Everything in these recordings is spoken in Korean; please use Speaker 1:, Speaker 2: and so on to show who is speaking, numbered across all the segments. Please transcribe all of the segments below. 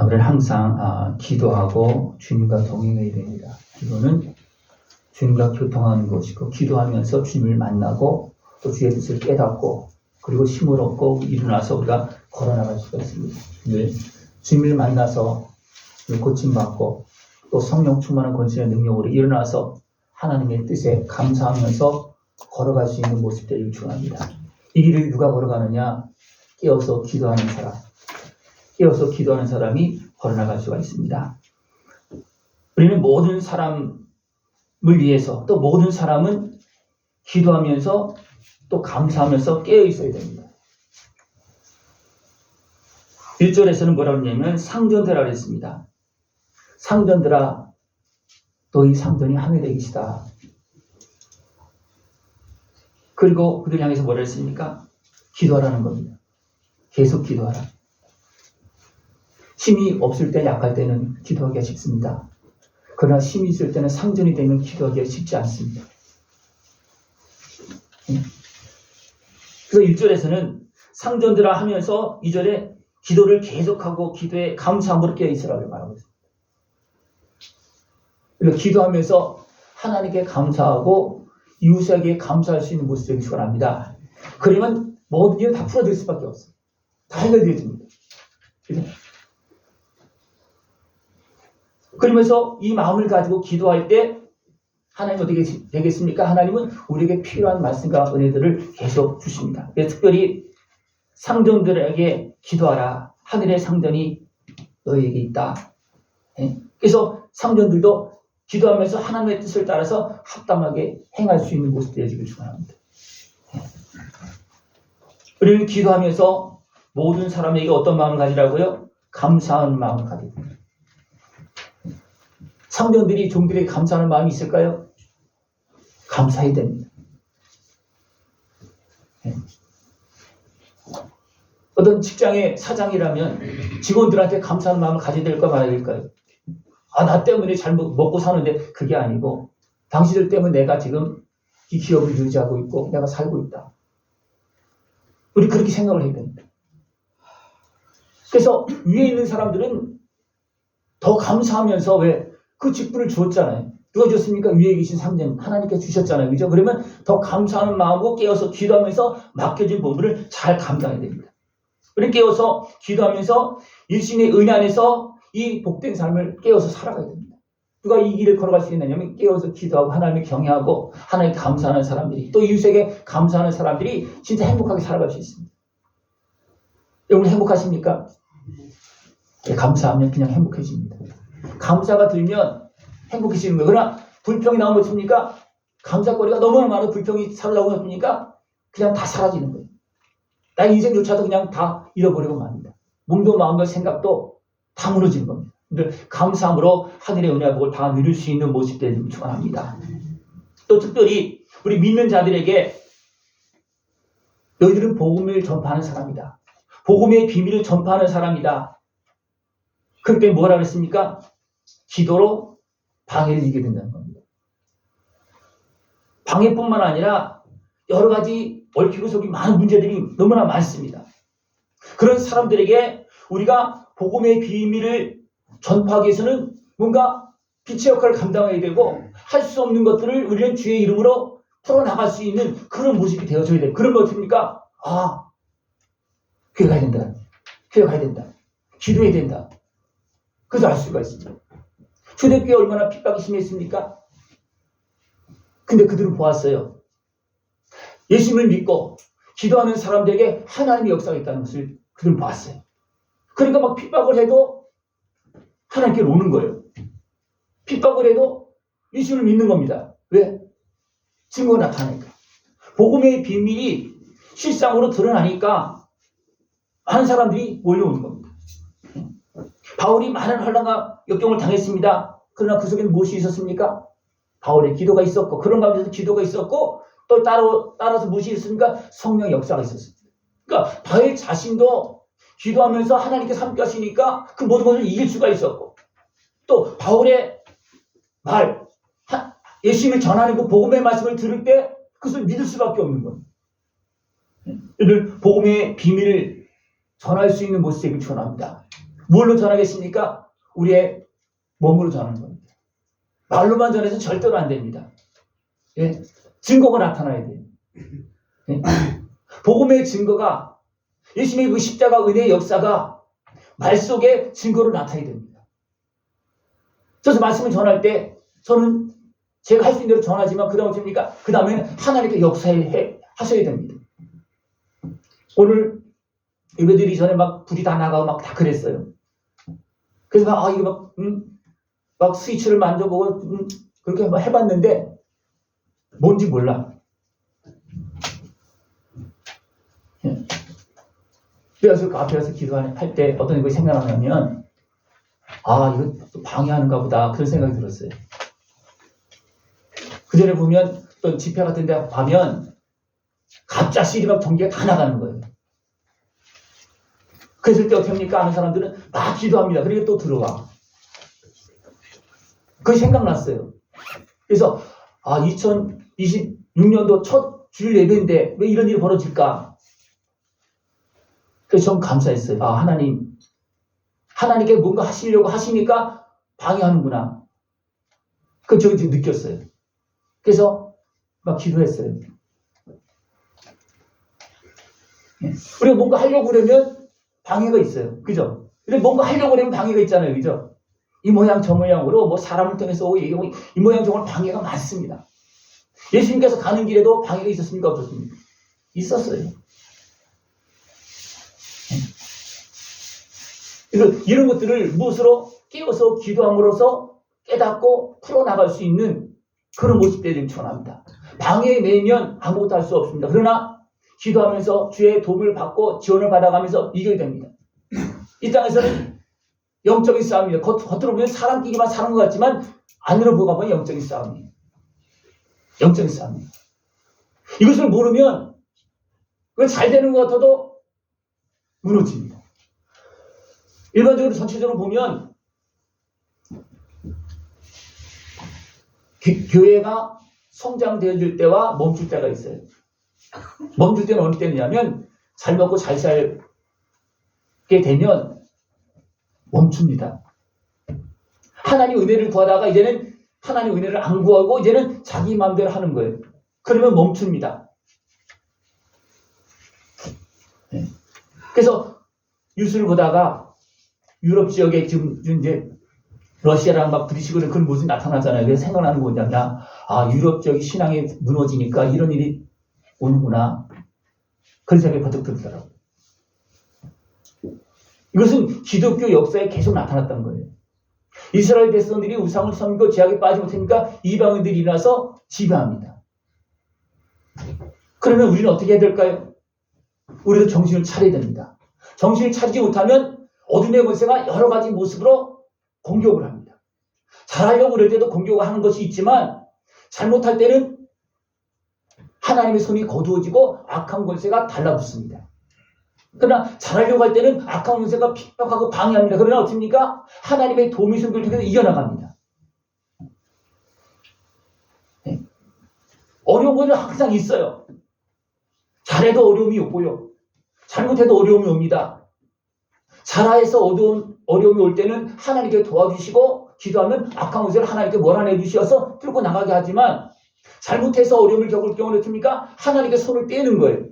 Speaker 1: 우리는 항상 기도하고 주님과 동행해야 됩니다. 기도는 주님과 교통하는 것이고, 기도하면서 주님을 만나고 또 주의 뜻을 깨닫고 그리고 힘을 얻고 일어나서 우리가 걸어나갈 수가 있습니다. 늘 주님을 만나서 고침받고 또 성령 충만한 권세의 능력으로 일어나서 하나님의 뜻에 감사하면서 걸어갈 수 있는 모습 되기를 축원합니다. 이 길을 누가 걸어가느냐? 깨어서 기도하는 사람. 깨어서 기도하는 사람이 걸어나갈 수가 있습니다. 우리는 모든 사람을 위해서 또 모든 사람은 기도하면서 또 감사하면서 깨어 있어야 됩니다. 1절에서는 뭐라고 했냐면 상전들아 그랬습니다. 상전들아 너희 상전이 하늘에 계시다. 그리고 그들 향해서 뭐라 했습니까? 기도하라는 겁니다. 계속 기도하라. 힘이 없을 때 약할 때는 기도하기가 쉽습니다. 그러나 힘이 있을 때는 상전이 되면 기도하기가 쉽지 않습니다. 그래서 1절에서는 상전들아 하면서 2절에 기도를 계속하고 기도에 감사함으로 깨어있으라고 말하고 있습니다. 그리고 기도하면서 하나님께 감사하고 이웃에게 감사할 수 있는 모습이 축원합니다. 그러면 모든 일이 다 풀어질 수밖에 없어요. 다 해결되어집니다. 그러면서 이 마음을 가지고 기도할 때 하나님 어떻게 되겠습니까? 하나님은 우리에게 필요한 말씀과 은혜들을 계속 주십니다. 그래서 특별히 상전들에게 기도하라. 하늘의 상전이 너희에게 있다. 그래서 상전들도 기도하면서 하나님의 뜻을 따라서 합당하게 행할 수 있는 모습 되어지길 축원합니다. 우리는 기도하면서 모든 사람에게 어떤 마음을 가지라고요? 감사하는 마음을 가지고. 상전들이 종들에게 감사하는 마음이 있을까요? 감사해야 됩니다. 어떤 직장의 사장이라면 직원들한테 감사하는 마음을 가져야 될까 말아야 될까요? 나 때문에 잘 먹고 사는데 그게 아니고 당신들 때문에 내가 지금 이 기업을 유지하고 있고 내가 살고 있다. 우리 그렇게 생각을 해야 됩니다. 그래서 위에 있는 사람들은 더 감사하면서 왜? 그 직분을 주었잖아요. 누가 줬습니까? 위에 계신 상전 하나님께 주셨잖아요. 그죠? 그러면 더 감사하는 마음으로 깨어서 기도하면서 맡겨진 본분을 잘 감당해야 됩니다. 우리 깨어서 기도하면서 일신의 은혜 안에서 이 복된 삶을 깨어서 살아가야 됩니다. 누가 이 길을 걸어갈 수 있느냐면 깨어서 기도하고 하나님을 경외하고 하나님께 감사하는 사람들이 또 이웃에게 감사하는 사람들이 진짜 행복하게 살아갈 수 있습니다. 여러분 행복하십니까? 네, 감사하면 그냥 행복해집니다. 감사가 들면 행복해지는 거예요. 그러나 불평이 나오면 어떻습니까? 감사거리가 너무나 많은 불평이 살라고 해보니까 그냥 다 사라지는 거예요. 나의 인생조차도 그냥 다 잃어버리고 맙니다. 몸도 마음도 생각도 다 무너지는 겁니다. 감사함으로 하늘의 은혜와 복을 다 누릴 수 있는 모습 되기를 축원합니다. 또 특별히 우리 믿는 자들에게 너희들은 복음을 전파하는 사람이다. 복음의 비밀을 전파하는 사람이다. 그때 뭐라 그랬습니까? 기도로 방해를 이기게 된다는 겁니다. 방해뿐만 아니라 여러 가지 얽히고 속이 많은 문제들이 너무나 많습니다. 그런 사람들에게 우리가 복음의 비밀을 전파하기 위해서는 뭔가 빛의 역할을 감당해야 되고 할 수 없는 것들을 우리는 주의 이름으로 풀어나갈 수 있는 그런 모습이 되어줘야 돼요. 그런 거 어떻습니까? 교회 가야 된다. 교회 가야 된다. 기도해야 된다. 그래서 알 수가 있습니다. 초대교회 얼마나 핍박이 심했습니까? 근데 그들은 보았어요. 예수님을 믿고 기도하는 사람들에게 하나님의 역사가 있다는 것을 그들은 보았어요. 그러니까 막 핍박을 해도 하나님께 오는 거예요. 핍박을 해도 예수님을 믿는 겁니다. 왜? 증거가 나타나니까. 복음의 비밀이 실상으로 드러나니까 많은 사람들이 몰려오는 겁니다. 바울이 많은 환난과 역경을 당했습니다. 그러나 그 속에는 무엇이 있었습니까? 바울의 기도가 있었고 그런 가운데서 기도가 있었고 또 따라서 무엇이 있습니까? 성령의 역사가 있었습니다. 그러니까 바울 자신도 기도하면서 하나님께서 함께 하시니까 그 모든 것을 이길 수가 있었고 또 바울의 말 예수님을 전하는 그 복음의 말씀을 들을 때 그것을 믿을 수밖에 없는 거예요. 복음의 비밀을 전할 수 있는 모습을 축원합니다. 뭘로 전하겠습니까? 우리의 몸으로 전하는 겁니다. 말로만 전해서는 절대로 안 됩니다. 예? 증거가 나타나야 돼요. 예? 복음의 증거가 예수님의 그 십자가 은혜의 역사가 말 속에 증거로 나타나야 됩니다. 그래서 말씀을 전할 때 저는 제가 할 수 있는 대로 전하지만 그 다음에 어떻습니까? 그 다음에는 하나님께 역사하셔야 됩니다. 오늘 예배드리기 전에 막 불이 다 나가고 막 다 그랬어요. 그래서 막 이거 막 스위치를 만져보고 그렇게 막 해봤는데 뭔지 몰라. 그래서 그 앞에 가서 기도할 때 어떤 것이 생각나냐면 이거 또 방해하는가 보다 그런 생각이 들었어요. 그 전에 보면 또 집회 같은 데 가면 갑자기 막 전기가 다 나가는 거예요. 그랬을 때 어떻게 합니까? 아는 사람들은 막 기도합니다. 그리고 또 들어와. 그게 생각났어요. 그래서 2026년도 첫 주일 예배인데 왜 이런 일이 벌어질까? 그래서 전 감사했어요. 하나님께 뭔가 하시려고 하시니까 방해하는구나. 그 저기 느꼈어요. 그래서 막 기도했어요. 우리가 뭔가 하려고 그러면 방해가 있어요. 그죠? 근데 뭔가 하려고 그러면 방해가 있잖아요. 그죠? 이 모양 저 모양으로 뭐 사람을 통해서 이 모양 저 모양 방해가 많습니다. 예수님께서 가는 길에도 방해가 있었습니까? 없었습니까? 있었어요. 그래서 이런 것들을 무엇으로 깨워서 기도함으로써 깨닫고 풀어나갈 수 있는 그런 모습들이 전합니다. 방해에 매이면 아무것도 할 수 없습니다. 그러나 기도하면서 주의 도움을 받고 지원을 받아가면서 이겨야 됩니다. 이 땅에서는 영적인 싸움입니다. 겉으로 보면 사람 끼기만 사는 것 같지만 안으로 보고 보면 영적인 싸움이에요. 영적인 싸움이에요. 이것을 모르면 잘 되는 것 같아도 무너집니다. 일반적으로 전체적으로 보면 교회가 성장되어질 때와 멈출 때가 있어요. 멈출 때는 어느 때냐면 잘 먹고 잘 살게 되면 멈춥니다. 하나님 은혜를 구하다가 이제는 하나님 은혜를 안 구하고 이제는 자기 마음대로 하는 거예요. 그러면 멈춥니다. 그래서 뉴스를 보다가 유럽 지역에 지금 이제 러시아랑 막 부딪히고 그런 모습이 나타나잖아요. 그래서 생각나는 거 뭐냐면 유럽 지역이 신앙이 무너지니까 이런 일이 오는구나. 그런 생각이 버뜩 들더라고요. 이것은 기독교 역사에 계속 나타났던 거예요. 이스라엘 백성들이 우상을 섬기고 죄악에 빠지지 못하니까 이방인들이 일어나서 지배합니다. 그러면 우리는 어떻게 해야 될까요? 우리도 정신을 차려야 됩니다. 정신을 차리지 못하면 어둠의 권세가 여러 가지 모습으로 공격을 합니다. 잘하려고 그럴 때도 공격을 하는 것이 있지만 잘못할 때는 하나님의 손이 거두어지고 악한 권세가 달라붙습니다. 그러나 잘하려고 할 때는 악한 권세가 핍박하고 방해합니다. 그러나 어떻습니까? 하나님의 도움이 손길을 통해서 이겨나갑니다. 네. 어려운 것은 항상 있어요. 잘해도 어려움이 오고요. 잘못해도 어려움이 옵니다. 잘해서 어려움이 올 때는 하나님께 도와주시고 기도하면 악한 권세를 하나님께 몰아내 주셔서 뚫고 나가게 하지만 잘못해서 어려움을 겪을 경우는 어떻습니까? 하나님께 손을 떼는 거예요.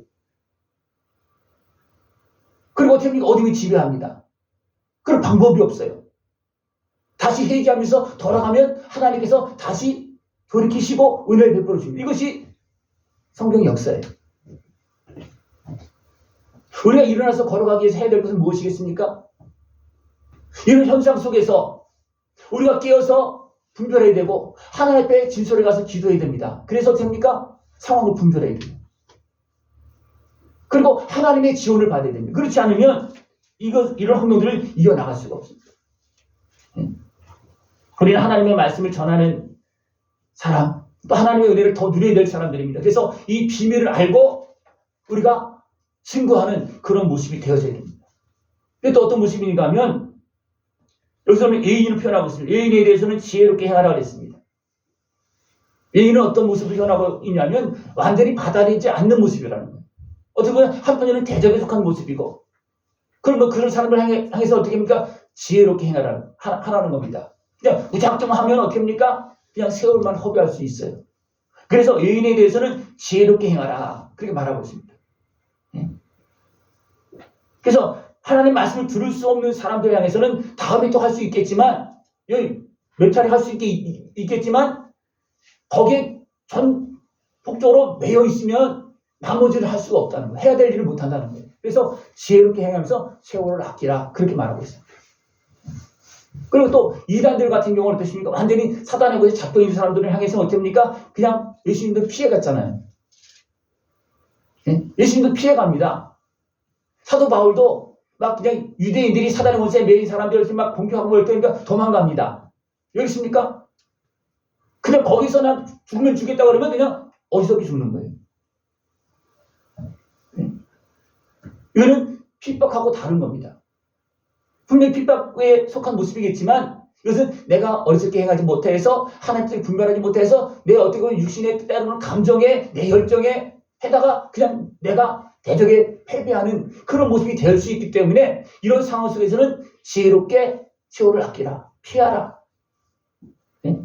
Speaker 1: 그리고 어떻게 합니까? 어둠이 지배합니다. 그럴 방법이 없어요. 다시 회개하면서 돌아가면 하나님께서 다시 돌이키시고 은혜를 베풀어 줍니다. 이것이 성경의 역사예요. 우리가 일어나서 걸어가기 위해서 해야 될 것은 무엇이겠습니까? 이런 현상 속에서 우리가 깨어서 분별해야 되고 하나님 앞에 진솔에 가서 기도해야 됩니다. 그래서 어떻게 합니까? 상황을 분별해야 돼요. 그리고 하나님의 지원을 받아야 됩니다. 그렇지 않으면 이런 환경들을 이겨나갈 수가 없습니다. 우리는 하나님의 말씀을 전하는 사람, 또 하나님의 은혜를 더 누려야 될 사람들입니다. 그래서 이 비밀을 알고 우리가 증거하는 그런 모습이 되어져야 됩니다. 근데 또 어떤 모습인가 하면 여기서는 예인을 표현하고 있습니다. 예인에 대해서는 지혜롭게 행하라 그랬습니다. 예인은 어떤 모습을 표현하고 있냐면 완전히 받아들이지 않는 모습이라는 거예요. 어떻게 보면 한편에는 대적에 속한 모습이고 그런 사람을 향해서 어떻게 합니까? 지혜롭게 하라는 겁니다. 그냥 무작정 하면 어떻게 합니까? 그냥 세월만 허비할 수 있어요. 그래서 의인에 대해서는 지혜롭게 행하라. 그렇게 말하고 있습니다. 그래서 하나님 말씀을 들을 수 없는 사람들 향해서는 다음에 또 할 수 있겠지만, 몇 차례 할 수 있겠지만, 거기에 전폭적으로 매여 있으면 나머지를 할 수가 없다는 거예요. 해야 될 일을 못 한다는 거예요. 그래서 지혜롭게 행하면서 세월을 아끼라. 그렇게 말하고 있습니다. 그리고 또 이단들 같은 경우는 어떻습니까? 완전히 사단의 것에 잡혀 있는 사람들을 향해서는 어떻습니까? 그냥 예수님도 피해갔잖아요. 예수님도 피해갑니다. 사도 바울도 막 그냥 유대인들이 사단의 것에 매인 사람들을 막 공격하고 뭘 때니까 도망갑니다. 여기 있습니까? 그냥 거기서 난 죽으면 죽겠다 그러면 그냥 어디서든 죽는 거예요. 이거는 핍박하고 다른 겁니다. 분명히 핍박에 속한 모습이겠지만 이것은 내가 어렸을 때 행하지 못해서 하나님 뜻을 분별하지 못해서 내 어떻게 보면 육신에 따르는 감정에 내 열정에 해다가 그냥 내가 대적에 패배하는 그런 모습이 될 수 있기 때문에 이런 상황 속에서는 지혜롭게 세월을 아끼라. 피하라.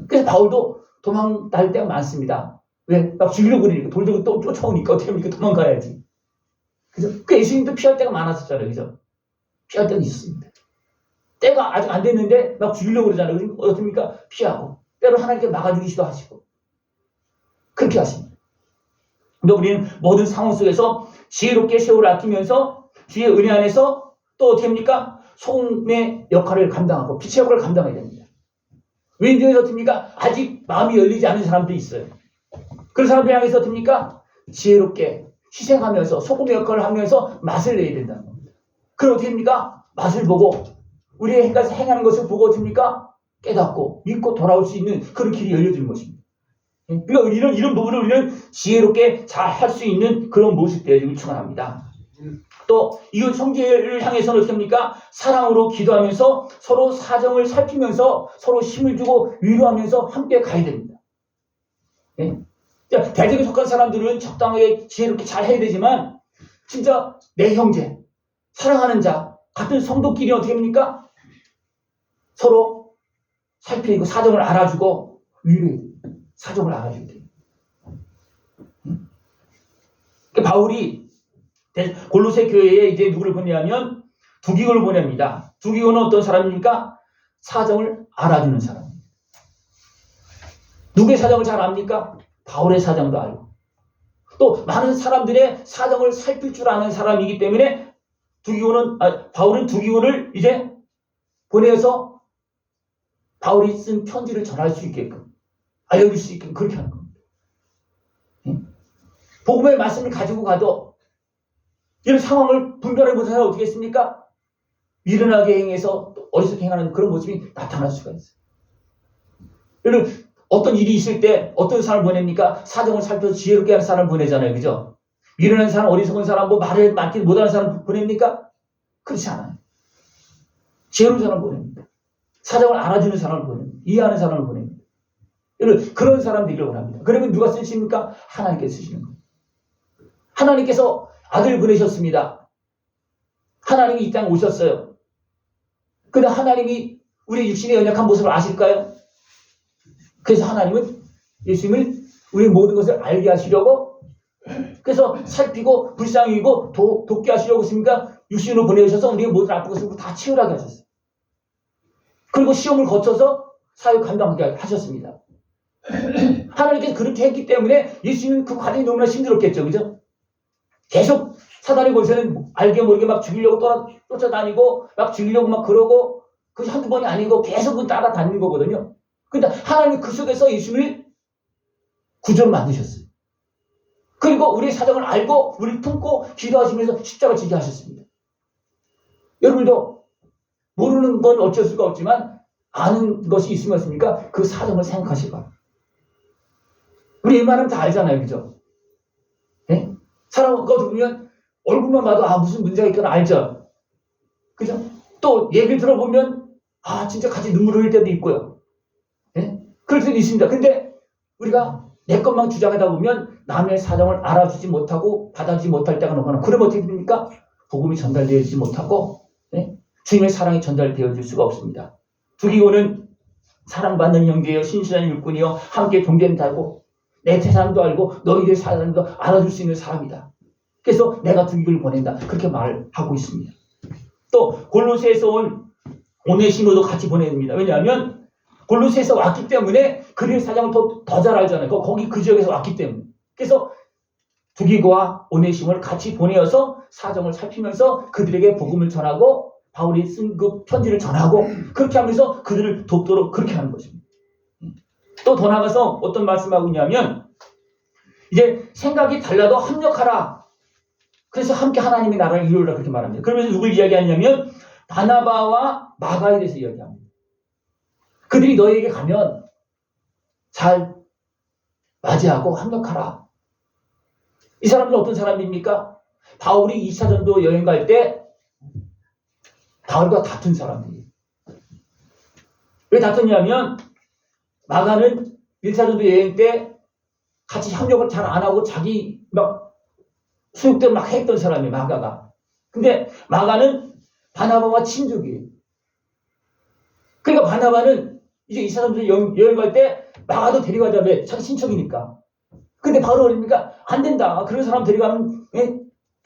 Speaker 1: 그래서 바울도 도망갈 때가 많습니다. 왜? 막 죽이려고 그러니까 돌들고 또 쫓아오니까 어떻게 합니까? 도망가야지. 그죠? 그 예수님도 피할 때가 많았었잖아요. 그죠? 피할 때는 있었습니다. 때가 아직 안 됐는데 막 죽이려고 그러잖아요. 그럼 어떻습니까? 피하고. 때로 하나님께 막아주기도 하시고. 그렇게 하십니다. 근데 우리는 모든 상황 속에서 지혜롭게 세월을 아끼면서 주의 은혜 안에서 또 어떻게 합니까? 소금의 역할을 감당하고 빛의 역할을 감당해야 됩니다. 왼쪽에서 어떻습니까? 아직 마음이 열리지 않은 사람들이 있어요. 그런 사람들 향해서 어떻습니까? 지혜롭게 희생하면서 소금의 역할을 하면서 맛을 내야 된다는 겁니다. 그럼 어떻게 됩니까? 맛을 보고 우리의 행까지 행하는 것을 보고 어떻습니까? 깨닫고 믿고 돌아올 수 있는 그런 길이 열려지는 것입니다. 그러니까 이런 부분을 우리는 지혜롭게 잘 할 수 있는 그런 모습들을 축원합니다. 또 이웃 형제를 향해서는 어떻게 합니까? 사랑으로 기도하면서 서로 사정을 살피면서 서로 힘을 주고 위로하면서 함께 가야 됩니다. 대적에 속한 사람들은 적당하게 지혜롭게 잘 해야 되지만 진짜 내 형제, 사랑하는 자, 같은 성도끼리 어떻게 합니까? 서로 살피고 사정을 알아주고 위로해. 사정을 알아줘야 돼요. 바울이 골로새 교회에 이제 누구를 보내냐면 두기고를 보냅니다. 두기고는 어떤 사람입니까? 사정을 알아주는 사람입니다. 누구의 사정을 잘 압니까? 바울의 사정도 알고 또 많은 사람들의 사정을 살필 줄 아는 사람이기 때문에 바울은 두기고를 이제 보내서 바울이 쓴 편지를 전할 수 있게끔 알려줄 수 있게끔 그렇게 하는 겁니다. 복음의 말씀을 가지고 가도 이런 상황을 분별해 보는 사람은 어떻게 했습니까? 미련하게 행해서 어리석게 행하는 그런 모습이 나타날 수가 있어요. 여러분 어떤 일이 있을 때 어떤 사람을 보냅니까? 사정을 살펴서 지혜롭게 하는 사람을 보내잖아요. 그죠? 미련한 사람, 어리석은 사람, 말을 맡기지 못하는 사람 보냅니까? 그렇지 않아요. 지혜로운 사람을 보냅니다. 사정을 알아주는 사람을 보냅니다. 이해하는 사람을 보냅니다. 여러분 그런 사람들이라고 원합니다. 그러면 누가 쓰십니까? 하나님께서 쓰시는 겁니다. 하나님께서 아들을 보내셨습니다. 하나님이 이 땅에 오셨어요. 근데 하나님이 우리 육신의 연약한 모습을 아실까요? 그래서 하나님은 예수님을 우리 모든 것을 알게 하시려고 그래서 살피고 불쌍히 여기고 돕게 하시려고 했습니까? 육신으로 보내셔서 우리의 모든 아픈 것을 다 치유하게 하셨어요. 그리고 시험을 거쳐서 사역 감당하게 하셨습니다. 하나님께서 그렇게 했기 때문에 예수님은 그 과정이 너무나 힘들었겠죠. 그죠? 계속 사단의 권세는 알게 모르게 막 죽이려고 쫓아다니고 막 죽이려고 막 그러고 그것이 한두 번이 아니고 계속 따라다니는 거거든요. 근데 하나님이 그 속에서 예수님을 구조로 만드셨어요. 그리고 우리의 사정을 알고 우리를 품고 기도하시면서 십자가를 지게 하셨습니다. 여러분도 모르는 건 어쩔 수가 없지만 아는 것이 있으면 있습니까? 그 사정을 생각하시기 바랍니다. 우리 웬만하면 다 알잖아요. 그죠? 네? 사람 거 보면 얼굴만 봐도 무슨 문제가 있거나 알죠? 그죠? 또 얘기를 들어보면 진짜 같이 눈물 흘릴 때도 있고요. 네? 그럴 때도 있습니다. 근데 우리가 내 것만 주장하다 보면 남의 사정을 알아주지 못하고 받아주지 못할 때가 너무나 그러면 어떻게 됩니까? 복음이 전달되지 못하고 네? 주님의 사랑이 전달되어질 수가 없습니다. 두기고는 사랑받는 형제여 신실한 일꾼이여 함께 동된다고 내 태산도 알고 너희들의 사랑도 알아줄 수 있는 사람이다. 그래서 내가 두기고를 보낸다. 그렇게 말을 하고 있습니다. 또 골로새에서 온 오네시모도 같이 보냅니다. 왜냐하면 골로새에서 왔기 때문에 그들의 사정을 더 잘 알잖아요. 거기 그 지역에서 왔기 때문에. 그래서 두기고와 오네시모를 같이 보내어서 사정을 살피면서 그들에게 복음을 전하고 바울이 쓴 그 편지를 전하고 그렇게 하면서 그들을 돕도록 그렇게 하는 것입니다. 또 더 나가서 어떤 말씀하고 있냐면 이제 생각이 달라도 합력하라. 그래서 함께 하나님의 나라를 이루라 그렇게 말합니다. 그러면서 누굴 이야기하냐면 바나바와 마가에 대해서 이야기합니다. 그들이 너희에게 가면 잘 맞이하고 합력하라. 이 사람은 어떤 사람입니까? 바울이 2차 전도 여행 갈 때 바울과 다툰 사람들이에요. 왜 다투냐면 마가는 1차 전도 여행 때 같이 협력을 잘 안 하고 자기 막 수육대로 막 했던 사람이에요. 마가가. 근데 마가는 바나바와 친족이에요. 그러니까 바나바는 이제 2차 전도 여행 갈 때 마가도 데려가자며 자기 친척이니까. 근데 바울은 어딥니까? 안 된다. 그런 사람 데려가면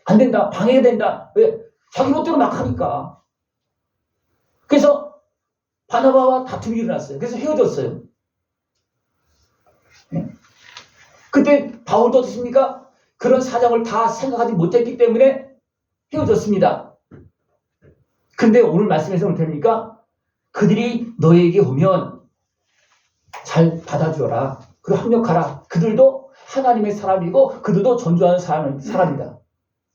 Speaker 1: 안 된다. 방해해야 된다. 왜? 자기 멋대로 막 하니까. 그래서 바나바와 다툼이 일어났어요. 그래서 헤어졌어요. 그때 바울도 어떻습니까? 그런 사정을 다 생각하지 못했기 때문에 헤어졌습니다. 근데 오늘 말씀에서 어떻습니까? 그들이 너에게 오면 잘 받아주어라. 그리고 합력하라. 그들도 하나님의 사람이고 그들도 존중하는 사람이다.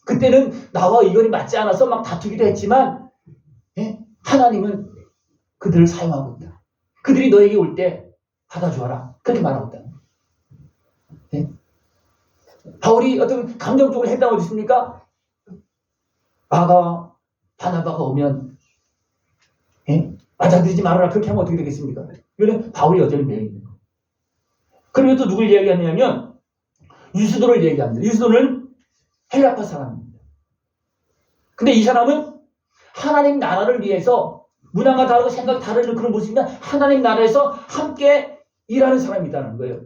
Speaker 1: 그때는 나와 의견이 맞지 않아서 막 다투기도 했지만 하나님은 그들을 사용하고 있다. 그들이 너에게 올 때 받아주어라. 그렇게 말하고 있다. 바울이 어떤 감정적으로 했다고 했습니까? 마가 바나바가 오면 맞아들이지 말아라. 그렇게 하면 어떻게 되겠습니까? 이거는 바울이 여전히 매여 있는 거예요. 그리고 또 누굴 얘기하냐면 유스도를 얘기합니다. 유스도는 헬라파 사람입니다. 근데 이 사람은 하나님 나라를 위해서 문화가 다르고 생각이 다른 그런 모습이나 하나님 나라에서 함께 일하는 사람이라는 거예요.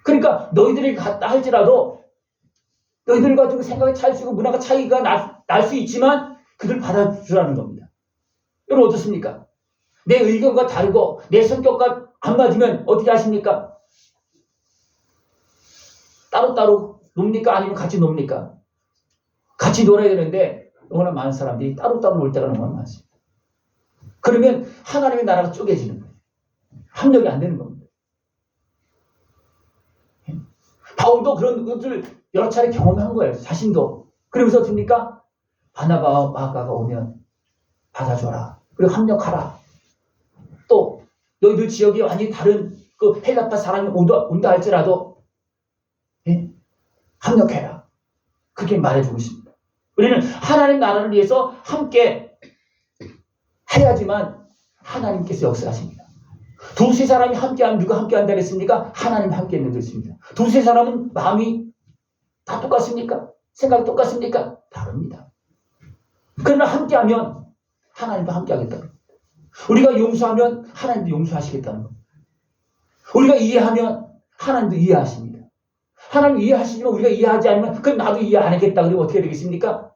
Speaker 1: 그러니까 너희들이 갔다 할지라도 너희들 가지고 생각이 차이 있고 문화가 차이가 날 수 있지만 그들 받아주라는 겁니다. 여러분 어떻습니까? 내 의견과 다르고 내 성격과 안 맞으면 어떻게 하십니까? 따로따로 놉니까? 아니면 같이 놉니까? 같이 놀아야 되는데 너무나 많은 사람들이 따로따로 놀 때가 너무 많습니다. 그러면 하나님의 나라가 쪼개지는 거예요. 합력이 안 되는 겁니다. 바울도 그런 것을 여러 차례 경험한 거예요. 자신도. 그러면서 어떻습니까? 바나바와 마가가 오면 받아줘라. 그리고 합력하라. 또 너희들 지역이 완전히 다른 그 헬라파 사람이 온다 할지라도 합력해라. 그렇게 말해주고 있습니다. 우리는 하나님 나라를 위해서 함께 해야지만 하나님께서 역사하십니다. 두세 사람이 함께하면 누가 함께한다 그랬습니까? 하나님 함께 있는 것입니다. 두세 사람은 마음이 다 똑같습니까? 생각이 똑같습니까? 다릅니다. 그러나 함께하면 하나님도 함께하겠다는 겁니다. 우리가 용서하면 하나님도 용서하시겠다는 겁니다. 우리가 이해하면 하나님도 이해하십니다. 하나님 이해하시지만 우리가 이해하지 않으면 그럼 나도 이해 안 하겠다 그러면 어떻게 되겠습니까?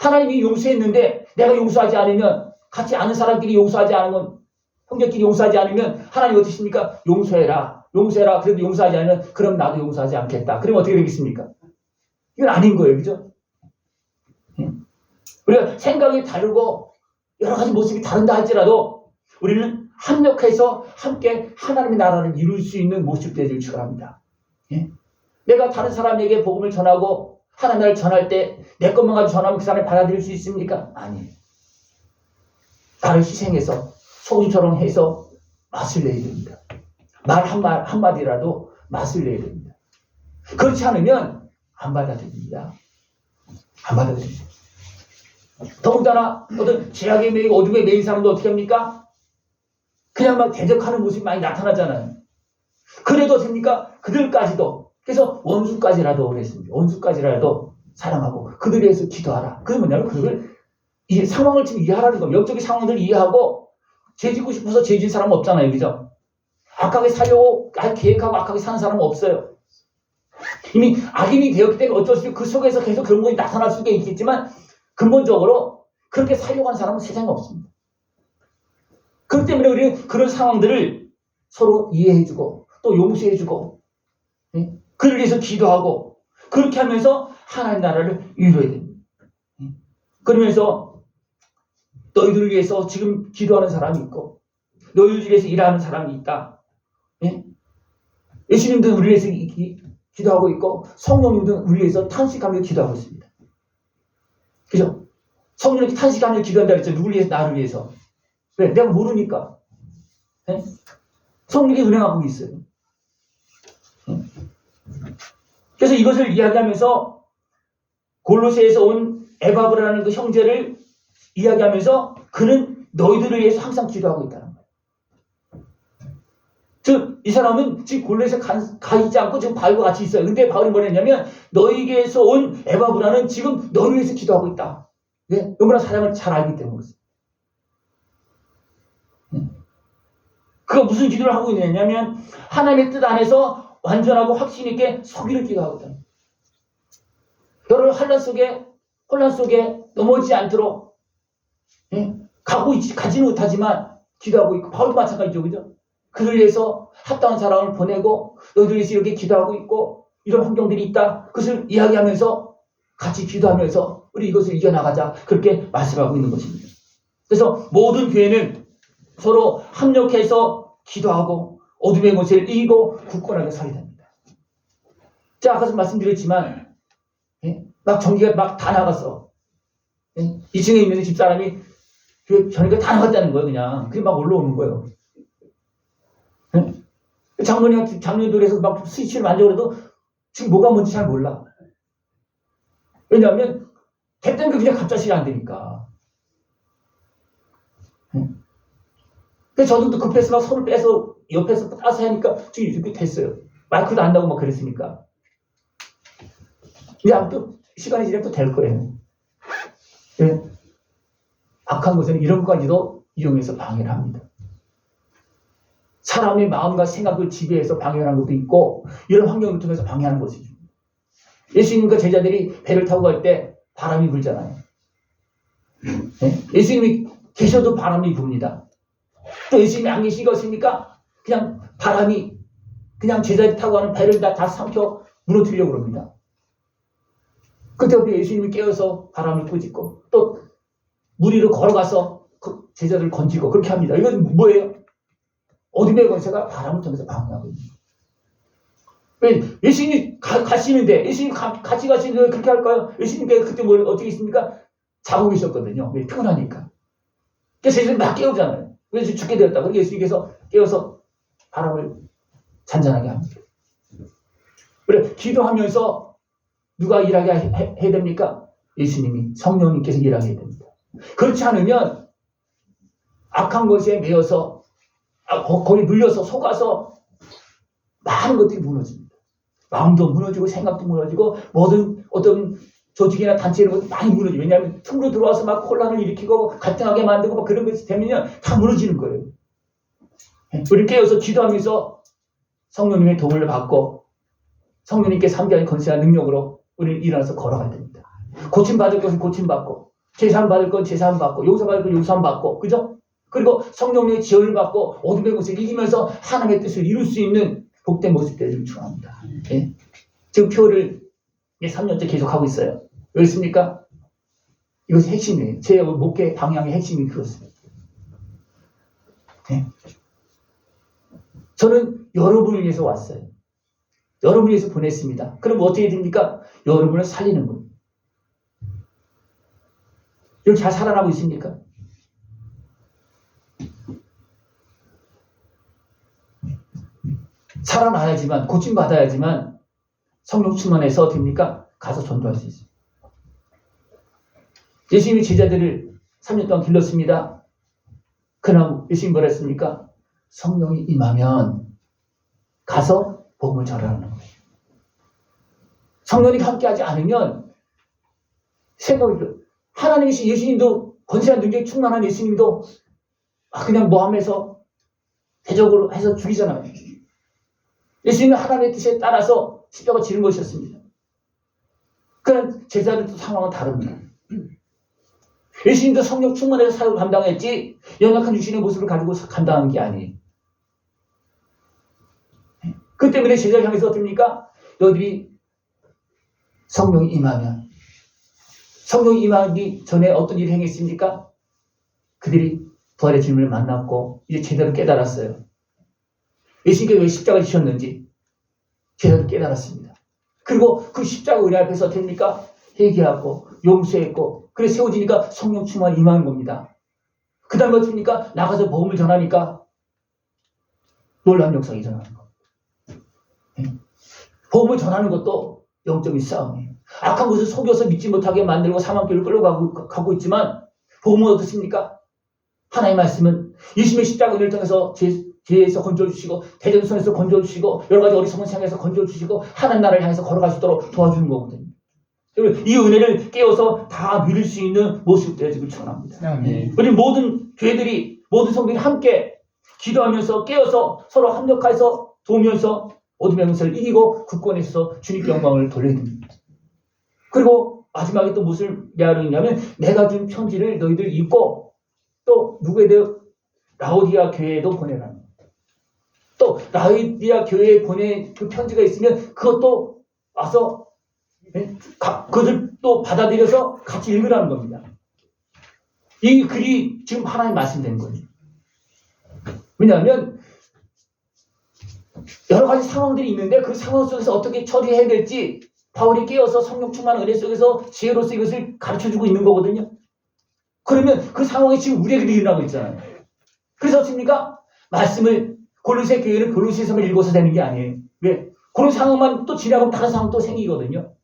Speaker 1: 하나님이 용서했는데 내가 용서하지 않으면 같이 아는 사람끼리 용서하지 않으면 형제끼리 용서하지 않으면 하나님 어떠십니까? 용서해라. 용서해라. 그래도 용서하지 않으면 그럼 나도 용서하지 않겠다. 그러면 어떻게 되겠습니까? 이건 아닌 거예요. 그죠? 우리가 생각이 다르고 여러 가지 모습이 다른다 할지라도 우리는 합력해서 함께 하나님의 나라를 이룰 수 있는 모습 되길 축원합니다. 내가 다른 사람에게 복음을 전하고 하나님 나라를 전할 때 내 것만 가지고 전하면 그 사람이 받아들일 수 있습니까? 아니에요. 나를 희생해서 소금처럼 해서 맛을 내야 됩니다. 말 한마디라도 맛을 내야 됩니다. 그렇지 않으면 안 받아들입니다. 안 받아들입니다. 더군다나 어떤 죄악에 매이고 어둠에 매인 사람도 어떻게 합니까? 그냥 막 대적하는 모습이 많이 나타나잖아요. 그래도 됩니까? 그들까지도. 그래서 원수까지라도 그랬습니다. 원수까지라도 사랑하고 그들에 대해서 기도하라. 그게 뭐냐면 그걸 이 상황을 지금 이해하라는 겁니다. 영적인 상황들을 이해하고 죄짓고 싶어서 죄진 사람은 없잖아요. 그죠? 악하게 살려고 계획하고 악하게 사는 사람은 없어요. 이미 악인이 되었기 때문에 어쩔 수 없이 그 속에서 계속 그런 것이 나타날 수가 있겠지만 근본적으로 그렇게 살려고 하는 사람은 세상에 없습니다. 그렇기 때문에 우리는 그런 상황들을 서로 이해해주고 또 용서해주고 그를 위해서 기도하고 그렇게 하면서 하나님 나라를 이루어야 됩니다. 그러면서 너희들을 위해서 지금 기도하는 사람이 있고 너희를 위해서 일하는 사람이 있다. 예수님도 우리를 위해서 기도하고 있고 성령님도 우리를 위해서 탄식하며 기도하고 있습니다. 그죠? 성령님이 탄식하며 기도한다 그랬죠. 누구를 위해서? 나를 위해서. 왜? 내가 모르니까. 성령이 운행하고 있어요. 그래서 이것을 이야기하면서 골로새에서 온 에바브라는 그 형제를 이야기하면서 그는 너희들을 위해서 항상 기도하고 있다는 거예요. 즉, 이 사람은 지금 골로새에 가 있지 않고 지금 바울과 같이 있어요. 근데 바울이 뭐랬냐면 너희에게서 온 에바브라는 지금 너희를 위해서 기도하고 있다. 네? 얼마나 사랑을 잘 알기 때문에 그렇습니다. 그가 무슨 기도를 하고 있느냐면 하나님의 뜻 안에서 완전하고 확신 있게 서기를 기도하고 있다. 여러분 혼란 속에 넘어지지 않도록 가지는 못하지만 기도하고 있고 바울도 마찬가지죠. 그죠? 그를 위해서 합당한 사람을 보내고 너희들 위해서 이렇게 기도하고 있고 이런 환경들이 있다. 그것을 이야기하면서 같이 기도하면서 우리 이것을 이겨나가자. 그렇게 말씀하고 있는 것입니다. 그래서 모든 교회는 서로 합력해서 기도하고 어둠의 권세를 이기고 굳건하게 서야 됩니다. 자, 아까 말씀드렸지만 막 전기가 막 다 나갔어. 2층에 있는 집사람이 전기가 다 나갔다는 거예요. 그게 막 올라오는 거예요. 장로님들에서 막 스위치를 만져도 지금 뭐가 뭔지 잘 몰라. 왜냐하면 됐던 게 그냥 갑자기 안 되니까. 그래서 저도 급해서 막 손을 빼서 옆에서 따서 하니까 지금 이렇게 됐어요. 마이크도 안 나오고 막 그랬으니까. 근데 또 시간이 지나면 또 될 거예요. 악한 것은 이런 것까지도 이용해서 방해를 합니다. 사람의 마음과 생각을 지배해서 방해하는 것도 있고 이런 환경을 통해서 방해하는 것이죠. 예수님과 제자들이 배를 타고 갈 때 바람이 불잖아요. 예수님이 계셔도 바람이 붑니다. 또 예수님이 안 계시겠습니까? 그냥 바람이 그냥 제자들이 타고 가는 배를 다 삼켜 무너뜨리려고 그럽니다. 그때 예수님이 깨어서 바람을 꾸짖고 또 물 위로 걸어가서 그 제자들을 건지고 그렇게 합니다. 이건 뭐예요? 어둠의 권세가 바람을 통해서 방해하고 있는 거예요. 왜 예수님이 가시는데 예수님이 같이 가시는데 왜 그렇게 할까요? 예수님께서 그때 어떻게 있습니까? 자고 계셨거든요. 왜? 피곤하니까. 그래서 예수님 막 깨우잖아요. 왜 죽게 되었다. 그러니까 예수님께서 깨워서 바람을 잔잔하게 합니다. 그래, 기도하면서 누가 일하게 해야 됩니까? 예수님이, 성령님께서 일하게 해야 됩니다. 그렇지 않으면 악한 것에 매여서 거기 물려서 속아서 많은 것들이 무너집니다. 마음도 무너지고 생각도 무너지고 모든 어떤 조직이나 단체 이런 것도 많이 무너져요. 왜냐하면 틈으로 들어와서 막 혼란을 일으키고 갈등하게 만들고 막 그런 것이 되면 다 무너지는 거예요. 우리 깨어서 기도하면서 성령님의 도움을 받고 성령님께 삼가의 권세와 능력으로 우리는 일어나서 걸어가야 됩니다. 고침받을 것은 고침받고 제사함받을 건 제사함받고 용서받을 건 용서함받고 그죠? 그리고 성령님의 지원을 받고 어둠의 것을 이기면서 하나님의 뜻을 이룰 수 있는 복된 모습들을 축원합니다. 지금 표를 3년째 계속하고 있어요. 왜 그렇습니까? 이것이 핵심이에요. 제 목회 방향의 핵심이 그렇습니다. 저는 여러분을 위해서 왔어요. 여러분을 위해서 보냈습니다. 그럼 어떻게 됩니까? 여러분을 살리는 겁니다. 여러분 잘 살아나고 있습니까? 살아나야지만 고침받아야지만 성령 충만해서 됩니까? 가서 전도할 수 있습니다. 예수님이 제자들을 3년 동안 길렀습니다. 그러나 예수님이 뭐라 했습니까? 성령이 임하면 가서 복음을 전하는 거예요. 성령이 함께하지 않으면 하나님이신 예수님도 권세한 능력이 충만한 예수님도 그냥 모함해서 대적으로 해서 죽이잖아요. 예수님은 하나님의 뜻에 따라서 십자가 지는 것이었습니다. 그런 제자들도 상황은 다릅니다. 예수님도 성령 충만해서 사역을 감당했지 연약한 유신의 모습을 가지고 감당한 게 아니에요. 그 때문에 제자를 향해서 어떻습니까? 너희들이 성령이 임하면, 성령이 임하기 전에 어떤 일을 행했습니까? 그들이 부활의 주님을 만났고 이제 제대로 깨달았어요. 예수님께서 왜 십자가를 지셨는지 제대로 깨달았습니다. 그리고 그 십자가 은혜 앞에서 됩니까? 회개하고 용서했고 그래 세워지니까 성령 충만이 임하는 겁니다. 그 다음에 어떻습니까? 나가서 복음을 전하니까 놀라운 역사가 일어나는 겁니다. 복음을 전하는 것도 영적인 싸움이에요. 악한 것을 속여서 믿지 못하게 만들고 사망길을 끌어가고 있지만 복음은 어떻습니까? 하나님의 말씀은 예수님의 십자가 은혜를 통해서 죄에서 건져주시고 대전선에서 건져주시고 여러 가지 어리석은 생에서 건져주시고 하나님 나라를 향해서 걸어갈 수 있도록 도와주는 거거든요. 이 은혜를 깨워서 다 누릴 수 있는 모습 되어지길 축원합니다. 우리 모든 교회들이 모든 성도들이 함께 기도하면서 깨어서 서로 합력해서 도우면서 어둠의 권세를 이기고 굳건해서 주님께 영광을 돌려야 됩니다. 그리고 마지막에 또 무엇을 얘기하느냐면 내가 준 편지를 너희들 읽고 또 누구에게 라오디아 교회에도 보내라는 겁니다. 또 라오디아 교회에 보낸 그 편지가 있으면 그것도 와서 그것을 또 받아들여서 같이 읽으라는 겁니다. 이 글이 지금 하나님 말씀된 거예요. 왜냐하면 여러 가지 상황들이 있는데 그 상황 속에서 어떻게 처리해야 될지 바울이 깨어서 성령 충만한 은혜 속에서 지혜로서 이것을 가르쳐주고 있는 거거든요. 그러면 그 상황이 지금 우리에게도 일어나고 있잖아요. 그래서 어떻습니까? 말씀을 골로새 교회는 골로새서만 읽어서 되는 게 아니에요. 왜? 그런 상황만 또 지나가면 다른 상황 또 생기거든요.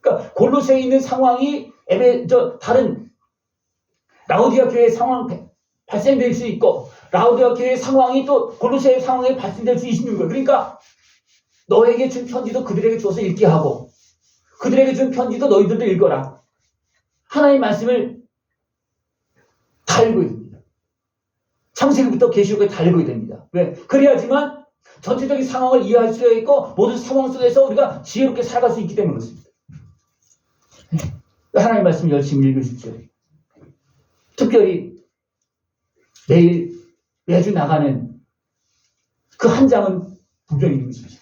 Speaker 1: 그러니까 골로새에 있는 상황이 다른 라오디아 교회의 상황 발생될 수 있고 라오디아 교회의 상황이 또 골로새의 상황에 발생될 수 있는 거예요. 그러니까 너에게 준 편지도 그들에게 줘서 읽게 하고 그들에게 준 편지도 너희들도 읽어라. 하나님의 말씀을 다 읽어야 됩니다. 창세기부터 계시록에 다 읽어야 됩니다. 왜? 그래야지만 전체적인 상황을 이해할 수 있고 모든 상황 속에서 우리가 지혜롭게 살아갈 수 있기 때문에 그렇습니다. 하나님의 말씀 열심히 읽으십시오. 특별히 매주 나가는 그 한 장은 분명히 읽으십시오.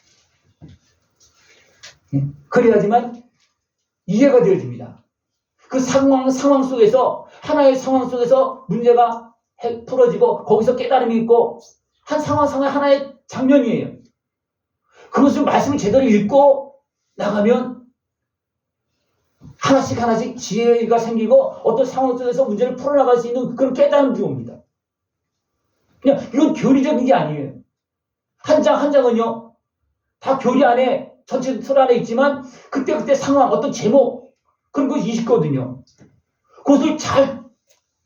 Speaker 1: 그래야지만 이해가 되어집니다. 그 상황 속에서 하나의 상황 속에서 문제가 풀어지고 거기서 깨달음이 있고 한 상황 하나의 장면이에요. 그것을 말씀을 제대로 읽고 나가면 하나씩 지혜가 생기고 어떤 상황 속에서 문제를 풀어나갈 수 있는 그런 깨달음이 옵니다. 그냥 이건 교리적인 게 아니에요. 한 장은요 다 교리 안에 전체 틀 안에 있지만 그때 상황 어떤 제목 그런 것이 있거든요. 그것을 잘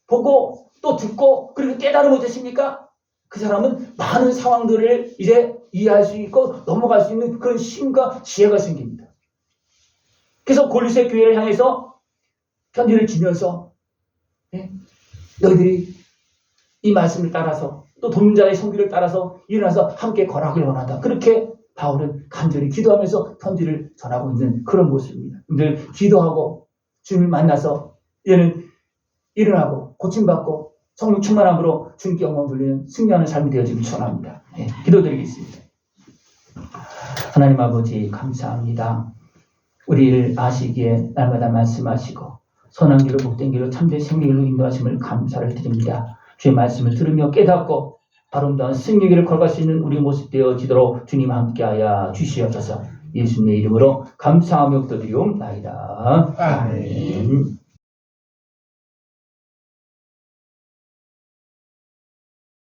Speaker 1: 보고 또 듣고 그리고 깨달음 어땠습니까? 그 사람은 많은 상황들을 이제 이해할 수 있고 넘어갈 수 있는 그런 힘과 지혜가 생깁니다. 그래서 골로새 교회를 향해서 편지를 주면서 너희들이 이 말씀을 따라서 또 돕는 자의 성기를 따라서 일어나서 함께 걸어가길 원한다. 그렇게 바울은 간절히 기도하면서 편지를 전하고 있는 그런 모습입니다. 늘 기도하고 주님을 만나서 이제는 일어나고 고침받고 성령 충만함으로 주님께 영광 돌리는 승리하는 삶이 되어지길 축원합니다. 기도드리겠습니다. 하나님 아버지 감사합니다. 우리를 아시기에 날마다 말씀하시고 선한 길로 복된 길로 참된 생명길로 인도하심을 감사를 드립니다. 주의 말씀을 들으며 깨닫고 아름다운 승리의 길을 걸어갈 수 있는 우리 모습 되어지도록 주님 함께하여 주시옵소서. 예수님의 이름으로 감사하며 기도드리옵나이다. 아멘.